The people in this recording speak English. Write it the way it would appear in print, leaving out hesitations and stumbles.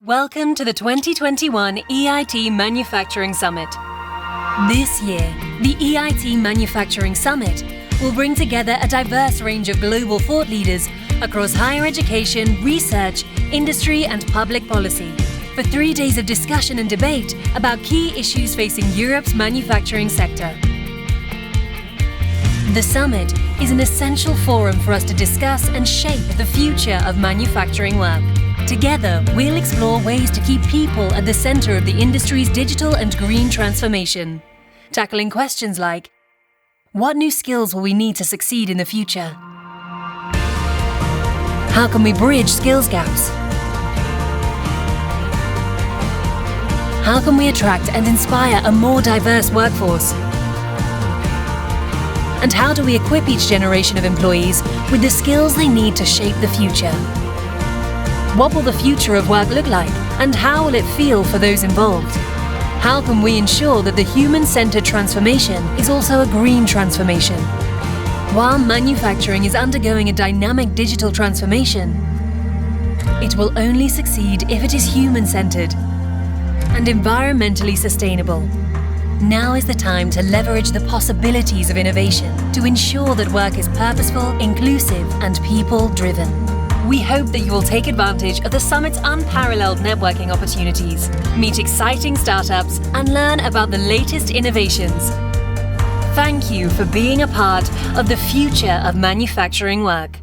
Welcome to the 2021 EIT Manufacturing Summit. This year, the EIT Manufacturing Summit will bring together a diverse range of global thought leaders across higher education, research, industry and public policy for 3 days of discussion and debate about key issues facing Europe's manufacturing sector. The summit is an essential forum for us to discuss and shape the future of manufacturing work. Together, we'll explore ways to keep people at the center of the industry's digital and green transformation, tackling questions like, what new skills will we need to succeed in the future? How can we bridge skills gaps? How can we attract and inspire a more diverse workforce? And how do we equip each generation of employees with the skills they need to shape the future? What will the future of work look like, and how will it feel for those involved? How can we ensure that the human-centered transformation is also a green transformation? While manufacturing is undergoing a dynamic digital transformation, it will only succeed if it is human-centered and environmentally sustainable. Now is the time to leverage the possibilities of innovation to ensure that work is purposeful, inclusive, and people-driven. We hope that you will take advantage of the summit's unparalleled networking opportunities, meet exciting startups, and learn about the latest innovations. Thank you for being a part of the future of manufacturing work.